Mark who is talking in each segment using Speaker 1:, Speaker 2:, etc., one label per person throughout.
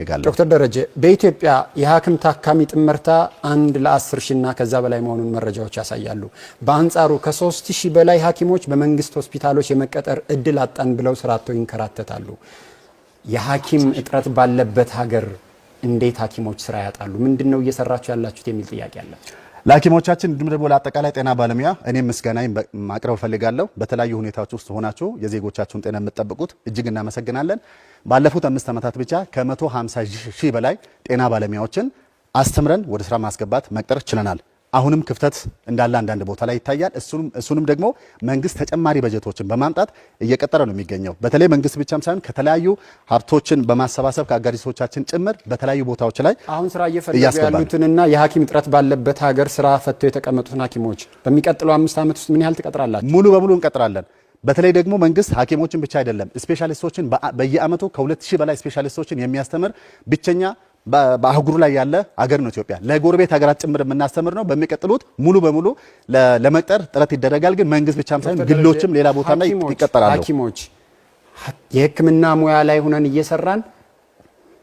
Speaker 1: ዶክተር ደረጀ በኢትዮጵያ የሐኪም ታካሚ ጥምርታ 1 ለ10 ሺና ከዛ በላይ መሆኑን መረጃዎች ያሳያሉ። በአንጻሩ ከ3000 በላይ ሐኪሞች በመንግስት ሆስፒታሎች የመቀጠር እድል አጣን ብለው ስራቸው ይንከራተታሉ። የሐኪም እጥረት ባለበት ሀገር እንዴት ሐኪሞች ስራ ያጣሉ? ምንድነው እየሰራችሁ ያላችሁት የሚል ጥያቄ አለ።
Speaker 2: ለሐኪሞቻችን ድምድቦ ለአጠቃላይ ጤና ባለሙያ እኔም ምስጋናዬን ማቅረብ ፈልጋለሁ። በተለያዩ ሁኔታዎች ውስጥ ሆናችሁ የዜጎቻችሁን ጤና የምትጠብቁት እጅግ እናመሰግናለን። ባለፉት 5 ዓመታት ብቻ ከ150 ሺህ በላይ ጤና ባለሙያዎችን አስተምረን ወደ ስራ ማስገባት መቅጠር ችለናል። አሁንም ክፍተት እንዳለ አንዳንድ ቦታ ላይ ይታያል። እሱንም ደግሞ መንግስት ተጨማሪ በጀቶችን በማምጣት እየቀጠረ ነው የሚገኘው። በተለይ መንግስት ብቻም ሳይሆን ከተለያዩ ሀብቶችን በማሰባሰብ ከአጋሪሶቻችን ጭምር በተለያዩ ቦታዎች ላይ
Speaker 1: አሁን ስራ እየፈለጉ ያሉትንና የሐኪም እጥረት ባለበት ሀገር ስራ ፈተው የተቀመጡትን ሐኪሞች በሚቀጥለው 5 ዓመት ውስጥ ምን ያህል ትቀጥራላችሁ?
Speaker 2: ሙሉ በሙሉ እንቀጥራለን። በተለይ ደግሞ መንግስት ሐኪሞችን ብቻ አይደለም ስፔሻሊስቶችን በየአመቱ ከ2000 በላይ ስፔሻሊስቶችን የሚያስተምር ብቸኛ በአህጉሩ ላይ ያለ ሀገር ነው ኢትዮጵያ። ለጎረቤት ሀገራት ጭምር የምናስተምር ነው። በሚቀጥሉት ሙሉ በሙሉ ለመቅጠር ጥረት ይደረጋል። ግን መንግስት ብቻም ሳይሆን ግሎችም ሌላ ቦታ ላይ ይቀጠራሉ።
Speaker 1: ሐኪሞች የሕክምና ሙያ ላይ ሆነን እየሰራን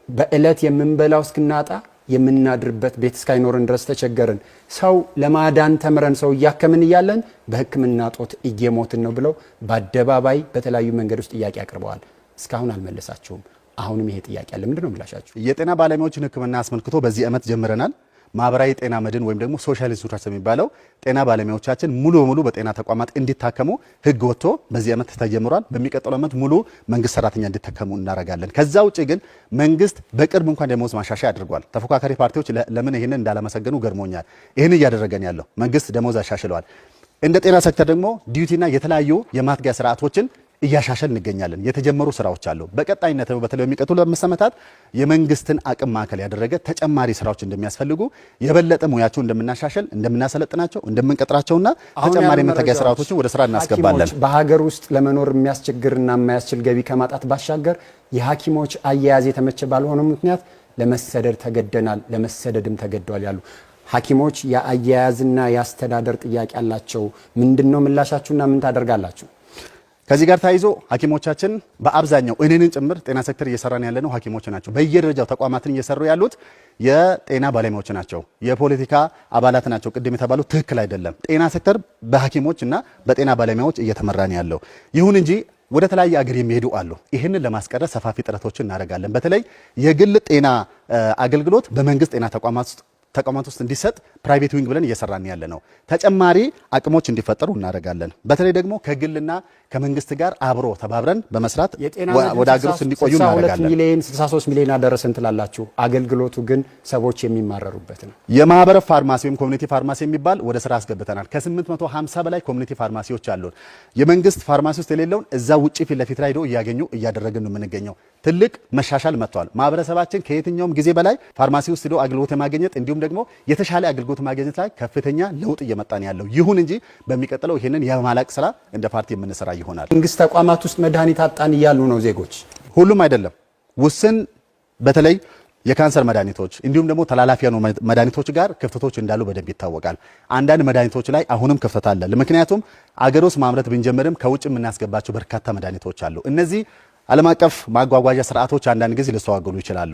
Speaker 1: በእለት የምንበላው እስክናጣ የምናድርበት ቤት እስካይኖርን ድረስ ተቸገርን። ሰው ለማዳን ተምረን ሰው እያከምን እያለን በሕክምና ጦት እየሞትን ነው ብለው በአደባባይ በተለያዩ መንገዶች ጥያቄ አቅርበዋል። እስካሁን አልመለሳችሁም። አሁንም ይሄ ጥያቄ አለ። ምንድነው ምላሻችሁ?
Speaker 2: የጤና ባለሙያዎችን ሕክምና አስመልክቶ በዚህ ዓመት ጀምረናል። ማህበራዊ ጤና መድን ወይም ደግሞ ሶሻል ኢንሹራንስ የሚባለው ጤና ባለሙያዎቻችን ሙሉ በሙሉ በጤና ተቋማት እንዲታከሙ ህግ ወጥቶ በዚህ ዓመት ተጀምሯል። በሚቀጥለው ዓመት ሙሉ መንግስት ሰራተኛ እንዲታከሙ እናደርጋለን። ከዛ ውጪ ግን መንግስት በቅርብ እንኳን ደሞዝ ማሻሻያ አድርጓል። ተፎካካሪ ፓርቲዎች ለምን ይሄንን እንዳላመሰገኑ ገርሞኛል። ይሄን እያደረገን ያለው መንግስት ደሞዝ አሻሽለዋል። እንደ ጤና ሴክተር ደግሞ ዲዩቲና የተለያዩ የማትጊያ ስርዓቶችን እያሻሻል እንገኛለን። የተጀመሩ ስራዎች አሉ። በቀጣይነት ነው በተለይ የሚቀጥሉ 5 ዓመታት የመንግስትን አቅም ማዕከል ያደረገ ተጨማሪ ስራዎች እንደሚያስፈልጉ የበለጠ ሙያቸው እንደምናሻሽል እንደምናሰለጥናቸው እንደምንቀጥራቸውና ተጨማሪ መተጊያ ስራዎችን ወደ ስራ እናስገባለን።
Speaker 1: በሀገር ውስጥ ለመኖር የሚያስቸግርና የማያስችል ገቢ ከማጣት ባሻገር የሐኪሞች አያያዝ የተመቸ ባልሆነ ምክንያት ለመሰደድ ተገደናል፣ ለመሰደድም ተገደዋል ያሉ ሐኪሞች የአያያዝና የአስተዳደር ጥያቄ አላቸው። ምንድነው ምላሻችሁና ምን ታደርጋላችሁ?
Speaker 2: ከዚህ ጋር ታይዞ ሐኪሞቻችን በአብዛኛው እኔንን ጭምር ጤና ሴክተር እየሰራን ያለነው ሐኪሞች ናቸው። በየደረጃው ተቋማትን እየሰሩ ያሉት የጤና ባለሙያዎች ናቸው። የፖለቲካ አባላት ናቸው። ቅድም የተባለው ትክክል አይደለም። ጤና ሴክተር በሐኪሞችና በጤና ባለሙያዎች እየተመራን ያለው። ይሁን እንጂ ወደ ተለያየ አገር የሚሄዱ አሉ። ይህንን ለማስቀረት ሰፋፊ ጥረቶችን እናደርጋለን። በተለይ የግል ጤና አገልግሎት በመንግስት ጤና ተቋማት ውስጥ እንዲሰጥ ፕራይቬት ዊንግ ብለን እየሰራን ያለ ነው። ተጨማሪ አቅሞች እንዲፈጠሩ እናደርጋለን። በተለይ ደግሞ ከግልና ከመንግስት ጋር አብሮ ተባብረን በመስራት ወደ አገር ውስጥ እንዲቆዩ እናደርጋለን።
Speaker 1: 63 ሚሊዮን አደረሰን ትላላችሁ። አገልግሎቱ ግን ሰዎች የሚማረሩበት ነው።
Speaker 2: የማህበረ ፋርማሲ ወይም ኮሚኒቲ ፋርማሲ የሚባል ወደ ስራ አስገብተናል። ከ850 በላይ ኮሚኒቲ ፋርማሲዎች አሉን። የመንግስት ፋርማሲ ውስጥ የሌለውን እዛ ውጪ ፊት ለፊት ላይ እያገኙ እያደረግን ነው የምንገኘው። ትልቅ መሻሻል መጥቷል። ማህበረሰባችን ከየትኛውም ጊዜ በላይ ፋርማሲ ውስጥ ሄዶ አገልግሎት የማግኘት እንዲሁም ደግሞ የተሻለ አገልግሎት ማግኘት ላይ ከፍተኛ ለውጥ እየመጣን ያለው። ይሁን እንጂ በሚቀጥለው ይሄንን የማላቅ ስራ እንደ ፓርቲ የምንሰራ ይሆናል።
Speaker 1: መንግስት ተቋማት ውስጥ መድኃኒት አጣን እያሉ ነው ዜጎች።
Speaker 2: ሁሉም አይደለም፣ ውስን በተለይ የካንሰር መድኃኒቶች እንዲሁም ደግሞ ተላላፊ ያሉ መድኃኒቶች ጋር ክፍተቶች እንዳሉ በደንብ ይታወቃል። አንዳንድ መድኃኒቶች ላይ አሁንም ክፍተት አለ። ምክንያቱም አገር ውስጥ ማምረት ብንጀምርም ከውጭ የምናስገባቸው በርካታ መድኃኒቶች አሉ። እነዚህ ዓለም አቀፍ ማጓጓዣ ስርዓቶች አንዳንድ ጊዜ ሊስተዋገሉ ይችላሉ።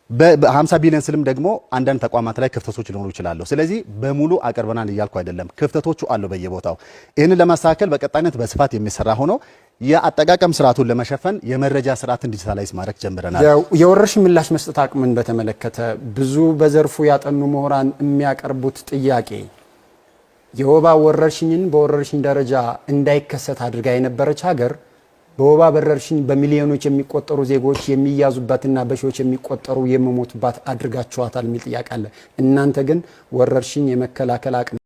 Speaker 2: በ50 ቢሊዮን ስልም ደግሞ አንዳንድ ተቋማት ላይ ክፍተቶች ሊኖሩ ይችላሉ። ስለዚህ በሙሉ አቀርበናል እያልኩ አይደለም፣ ክፍተቶቹ አሉ በየቦታው። ይህንን ለማስተካከል በቀጣይነት በስፋት የሚሰራ ሆኖ የአጠቃቀም ስርዓቱን ለመሸፈን የመረጃ ስርዓትን ዲጂታላይዝ ማድረግ ጀምረናል።
Speaker 1: የወረርሽኝ ምላሽ መስጠት አቅምን በተመለከተ ብዙ በዘርፉ ያጠኑ ምሁራን የሚያቀርቡት ጥያቄ የወባ ወረርሽኝን በወረርሽኝ ደረጃ እንዳይከሰት አድርጋ የነበረች ሀገር በወባ ወረርሽኝ በሚሊዮኖች የሚቆጠሩ ዜጎች የሚያዙባትና በሺዎች የሚቆጠሩ የሚሞቱባት አድርጋችኋታል የሚል ጥያቄ አለ። እናንተ ግን ወረርሽኝ የመከላከል አቅም